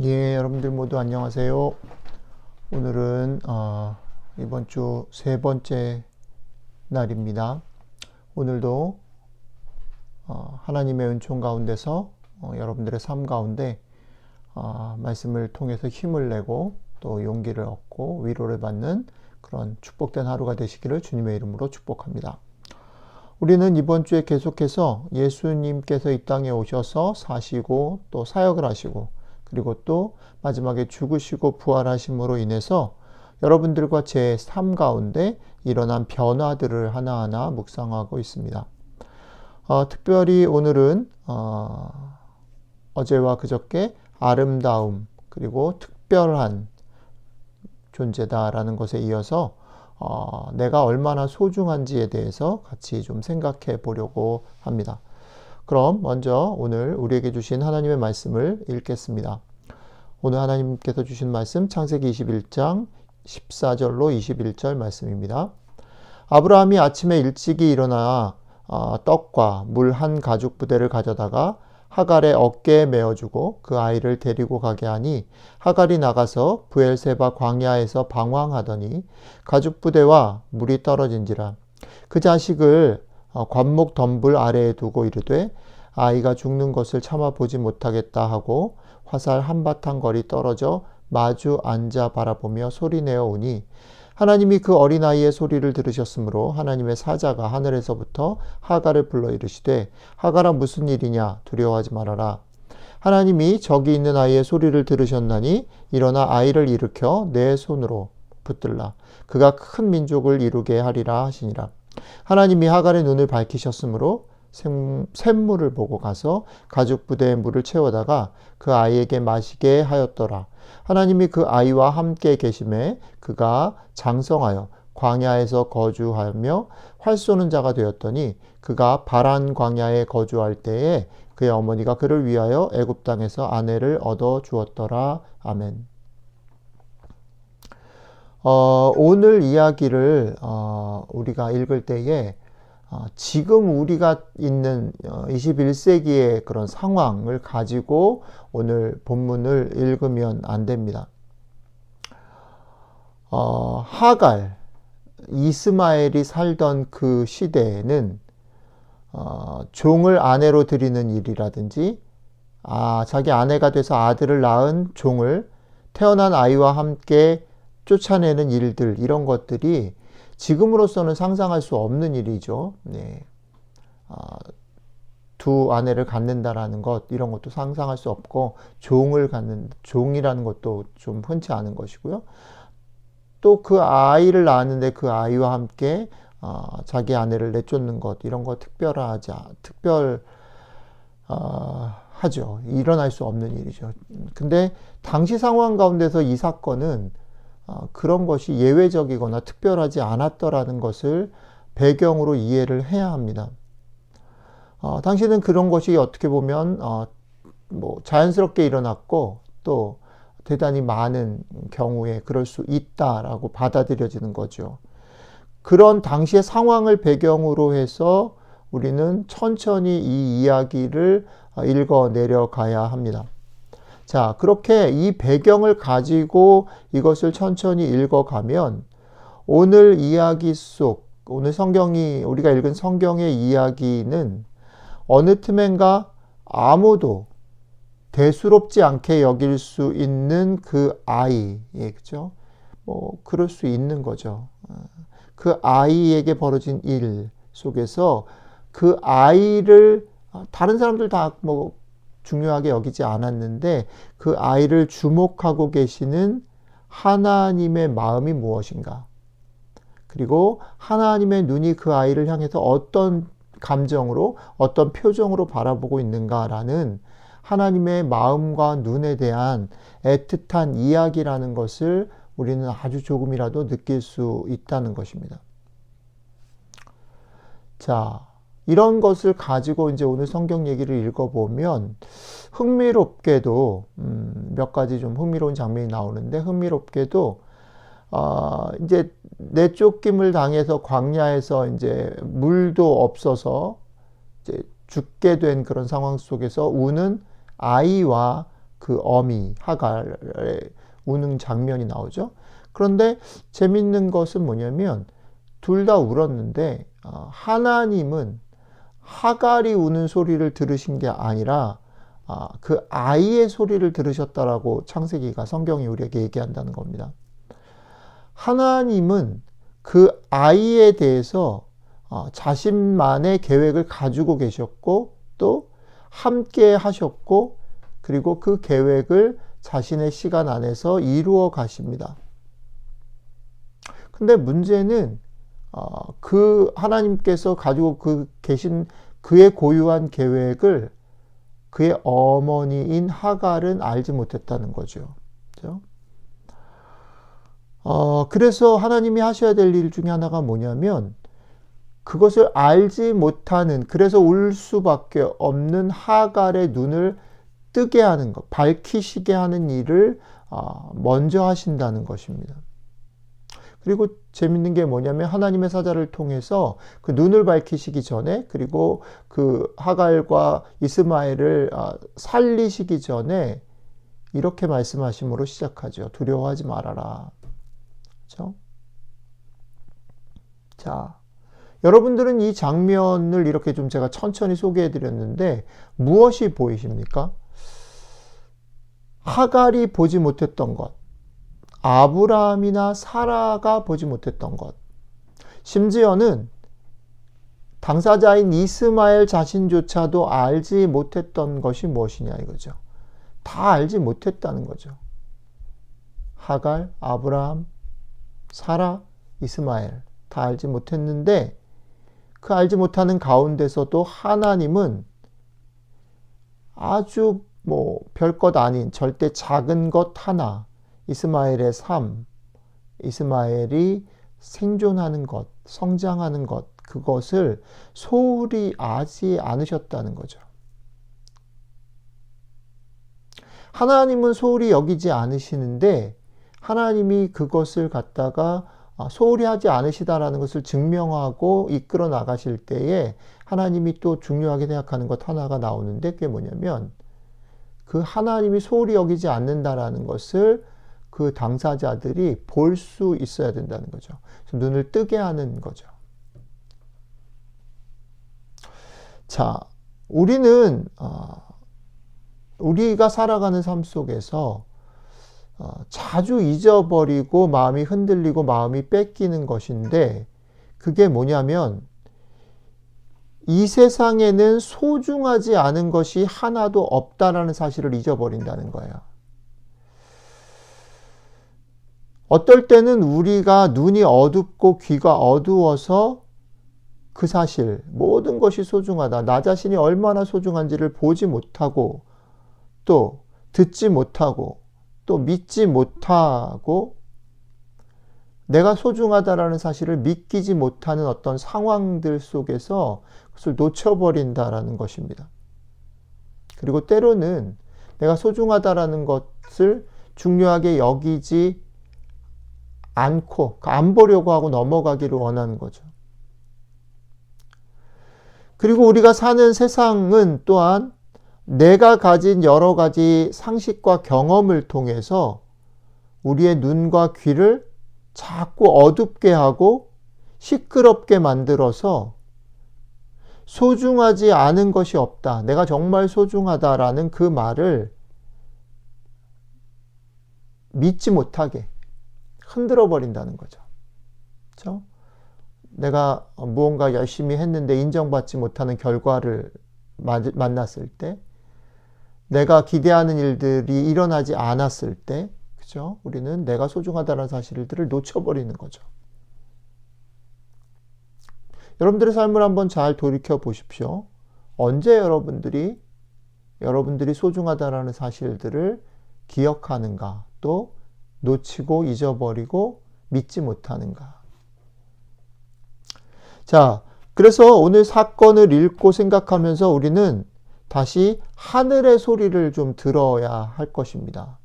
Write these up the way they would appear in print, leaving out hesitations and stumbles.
예, 여러분들 모두 안녕하세요. 오늘은 이번 주 세 번째 날입니다. 오늘도 하나님의 은총 가운데서 여러분들의 삶 가운데 말씀을 통해서 힘을 내고 또 용기를 얻고 위로를 받는 그런 축복된 하루가 되시기를 주님의 이름으로 축복합니다. 우리는 이번 주에 계속해서 예수님께서 이 땅에 오셔서 사시고 또 사역을 하시고 그리고 또 마지막에 죽으시고 부활하심으로 인해서 여러분들과 제 삶 가운데 일어난 변화들을 하나하나 묵상하고 있습니다. 특별히 오늘은 어제와 그저께 아름다움 그리고 특별한 존재다라는 것에 이어서 내가 얼마나 소중한지에 대해서 같이 좀 생각해 보려고 합니다. 그럼 먼저 오늘 우리에게 주신 하나님의 말씀을 읽겠습니다. 오늘 하나님께서 주신 말씀 창세기 21장 14절로 21절 말씀입니다. 아브라함이 아침에 일찍이 일어나 떡과 물 한 가죽 부대를 가져다가 하갈의 어깨에 메어주고 그 아이를 데리고 가게 하니 하갈이 나가서 브엘세바 광야에서 방황하더니 가죽 부대와 물이 떨어진지라 그 자식을 관목 덤불 아래에 두고 이르되 아이가 죽는 것을 참아 보지 못하겠다 하고 화살 한바탕 거리 떨어져 마주 앉아 바라보며 소리내어 오니 하나님이 그 어린아이의 소리를 들으셨으므로 하나님의 사자가 하늘에서부터 하갈을 불러 이르시되 하갈아 무슨 일이냐 두려워하지 말아라. 하나님이 저기 있는 아이의 소리를 들으셨나니 일어나 아이를 일으켜 내 손으로 붙들라. 그가 큰 민족을 이루게 하리라 하시니라. 하나님이 하갈의 눈을 밝히셨으므로 샘물을 보고 가서 가죽 부대에 물을 채워다가 그 아이에게 마시게 하였더라. 하나님이 그 아이와 함께 계심에 그가 장성하여 광야에서 거주하며 활 쏘는 자가 되었더니 그가 바란 광야에 거주할 때에 그의 어머니가 그를 위하여 애굽 땅에서 아내를 얻어 주었더라. 아멘. 오늘 이야기를 우리가 읽을 때에 지금 우리가 있는 21세기의 그런 상황을 가지고 오늘 본문을 읽으면 안 됩니다. 하갈, 이스마엘이 살던 그 시대에는 종을 아내로 들이는 일이라든지 자기 아내가 돼서 아들을 낳은 종을 태어난 아이와 함께 쫓아내는 일들 이런 것들이 지금으로서는 상상할 수 없는 일이죠. 네. 두 아내를 갖는다라는 것 이런 것도 상상할 수 없고 종이라는 것도 좀 흔치 않은 것이고요. 또 그 아이를 낳았는데 그 아이와 함께 자기 아내를 내쫓는 것 이런 거 하죠. 일어날 수 없는 일이죠. 근데 당시 상황 가운데서 이 사건은 그런 것이 예외적이거나 특별하지 않았더라는 것을 배경으로 이해를 해야 합니다. 당시는 그런 것이 어떻게 보면 자연스럽게 일어났고 또 대단히 많은 경우에 그럴 수 있다라고 받아들여지는 거죠. 그런 당시의 상황을 배경으로 해서 우리는 천천히 이 이야기를 읽어 내려가야 합니다. 자, 그렇게 이 배경을 가지고 이것을 천천히 읽어가면 오늘 이야기 속, 우리가 읽은 성경의 이야기는 어느 틈엔가 아무도 대수롭지 않게 여길 수 있는 그 아이, 그죠? 그럴 수 있는 거죠. 그 아이에게 벌어진 일 속에서 그 아이를 다른 사람들 다 중요하게 여기지 않았는데 그 아이를 주목하고 계시는 하나님의 마음이 무엇인가? 그리고 하나님의 눈이 그 아이를 향해서 어떤 감정으로 어떤 표정으로 바라보고 있는가라는 하나님의 마음과 눈에 대한 애틋한 이야기라는 것을 우리는 아주 조금이라도 느낄 수 있다는 것입니다. 자, 이런 것을 가지고 이제 오늘 성경 얘기를 읽어보면 흥미롭게도 몇 가지 좀 흥미로운 장면이 나오는데 흥미롭게도 이제 내쫓김을 당해서 광야에서 이제 물도 없어서 이제 죽게 된 그런 상황 속에서 우는 아이와 그 그 어미 하갈의 우는 장면이 나오죠. 그런데 재밌는 것은 뭐냐면 둘 다 울었는데 하나님은 하갈이 우는 소리를 들으신 게 아니라 그 아이의 소리를 들으셨다라고 창세기가 성경이 우리에게 얘기한다는 겁니다. 하나님은 그 아이에 대해서 자신만의 계획을 가지고 계셨고 또 함께 하셨고 그리고 그 계획을 자신의 시간 안에서 이루어 가십니다. 근데 문제는 그 하나님께서 가지고 계신 그의 고유한 계획을 그의 어머니인 하갈은 알지 못했다는 거죠. 그렇죠? 그래서 하나님이 하셔야 될 일 중에 하나가 뭐냐면 그것을 알지 못하는, 그래서 울 수밖에 없는 하갈의 눈을 뜨게 하는 것, 밝히시게 하는 일을 먼저 하신다는 것입니다. 그리고 재밌는 게 뭐냐면 하나님의 사자를 통해서 그 눈을 밝히시기 전에 그리고 그 하갈과 이스마엘을 살리시기 전에 이렇게 말씀하심으로 시작하죠. 두려워하지 말아라. 그렇죠? 자, 여러분들은 이 장면을 이렇게 좀 제가 천천히 소개해 드렸는데 무엇이 보이십니까? 하갈이 보지 못했던 것, 아브라함이나 사라가 보지 못했던 것, 심지어는 당사자인 이스마엘 자신조차도 알지 못했던 것이 무엇이냐 이거죠. 다 알지 못했다는 거죠. 하갈, 아브라함, 사라, 이스마엘 다 알지 못했는데 그 알지 못하는 가운데서도 하나님은 아주 별것 아닌 절대 작은 것 하나, 이스마엘의 삶, 이스마엘이 생존하는 것, 성장하는 것, 그것을 소홀히 하지 않으셨다는 거죠. 하나님은 소홀히 여기지 않으시는데 하나님이 그것을 갖다가 소홀히 하지 않으시다라는 것을 증명하고 이끌어 나가실 때에 하나님이 또 중요하게 생각하는 것 하나가 나오는데 그게 뭐냐면 그 하나님이 소홀히 여기지 않는다라는 것을 그 당사자들이 볼 수 있어야 된다는 거죠. 눈을 뜨게 하는 거죠. 자, 우리가 살아가는 삶 속에서 자주 잊어버리고 마음이 흔들리고 마음이 뺏기는 것인데 그게 뭐냐면 이 세상에는 소중하지 않은 것이 하나도 없다라는 사실을 잊어버린다는 거예요. 어떨 때는 우리가 눈이 어둡고 귀가 어두워서 그 사실, 모든 것이 소중하다. 나 자신이 얼마나 소중한지를 보지 못하고 또 듣지 못하고 또 믿지 못하고 내가 소중하다라는 사실을 믿기지 못하는 어떤 상황들 속에서 그것을 놓쳐버린다라는 것입니다. 그리고 때로는 내가 소중하다라는 것을 중요하게 여기지 않고 안 보려고 하고 넘어가기를 원하는 거죠. 그리고 우리가 사는 세상은 또한 내가 가진 여러 가지 상식과 경험을 통해서 우리의 눈과 귀를 자꾸 어둡게 하고 시끄럽게 만들어서 소중하지 않은 것이 없다. 내가 정말 소중하다라는 그 말을 믿지 못하게 흔들어 버린다는 거죠. 그렇죠? 내가 무언가 열심히 했는데 인정받지 못하는 결과를 만났을 때, 내가 기대하는 일들이 일어나지 않았을 때, 그죠? 우리는 내가 소중하다는 사실들을 놓쳐버리는 거죠. 여러분들의 삶을 한번 잘 돌이켜 보십시오. 언제 여러분들이 소중하다는 사실들을 기억하는가, 또 놓치고 잊어버리고 믿지 못하는가. 자, 그래서 오늘 사건을 읽고 생각하면서 우리는 다시 하늘의 소리를 좀 들어야 할 것입니다.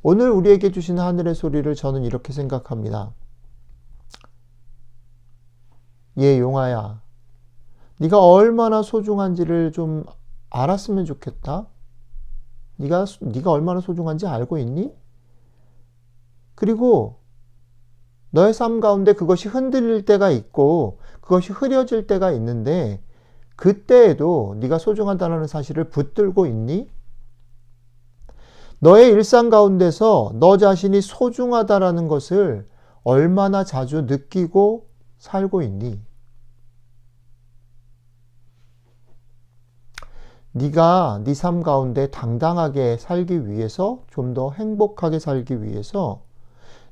오늘 우리에게 주신 하늘의 소리를 저는 이렇게 생각합니다. 얘 용아야, 네가 얼마나 소중한지를 좀 알았으면 좋겠다. 네가 얼마나 소중한지 알고 있니? 그리고 너의 삶 가운데 그것이 흔들릴 때가 있고 그것이 흐려질 때가 있는데 그때에도 네가 소중하다는 사실을 붙들고 있니? 너의 일상 가운데서 너 자신이 소중하다라는 것을 얼마나 자주 느끼고 살고 있니? 네가 네 삶 가운데 당당하게 살기 위해서, 좀 더 행복하게 살기 위해서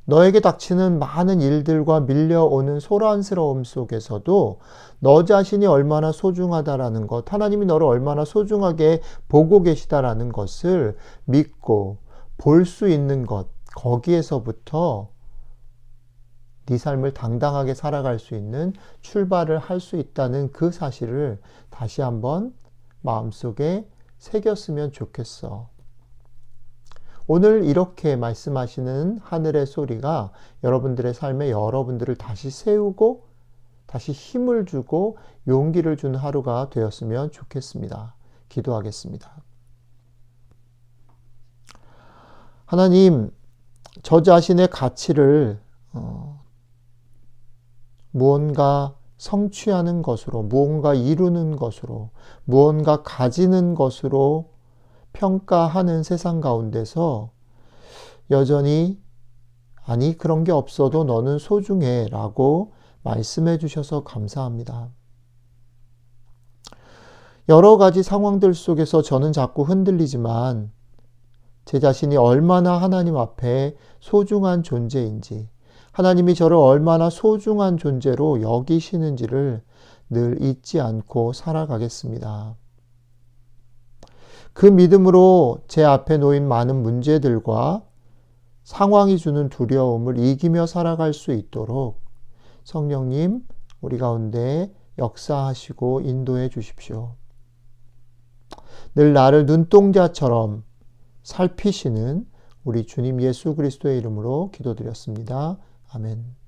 너에게 닥치는 많은 일들과 밀려오는 소란스러움 속에서도 너 자신이 얼마나 소중하다라는 것, 하나님이 너를 얼마나 소중하게 보고 계시다라는 것을 믿고 볼 수 있는 것, 거기에서부터 네 삶을 당당하게 살아갈 수 있는 출발을 할 수 있다는 그 사실을 다시 한번 마음속에 새겼으면 좋겠어. 오늘 이렇게 말씀하시는 하늘의 소리가 여러분들의 삶에 여러분들을 다시 세우고 다시 힘을 주고 용기를 주는 하루가 되었으면 좋겠습니다. 기도하겠습니다. 하나님, 저 자신의 가치를 무언가 성취하는 것으로, 무언가 이루는 것으로, 무언가 가지는 것으로 평가하는 세상 가운데서 여전히 아니 그런 게 없어도 너는 소중해 라고 말씀해 주셔서 감사합니다. 여러 가지 상황들 속에서 저는 자꾸 흔들리지만 제 자신이 얼마나 하나님 앞에 소중한 존재인지, 하나님이 저를 얼마나 소중한 존재로 여기시는지를 늘 잊지 않고 살아가겠습니다. 그 믿음으로 제 앞에 놓인 많은 문제들과 상황이 주는 두려움을 이기며 살아갈 수 있도록 성령님, 우리 가운데 역사하시고 인도해 주십시오. 늘 나를 눈동자처럼 살피시는 우리 주님 예수 그리스도의 이름으로 기도드렸습니다. 아멘.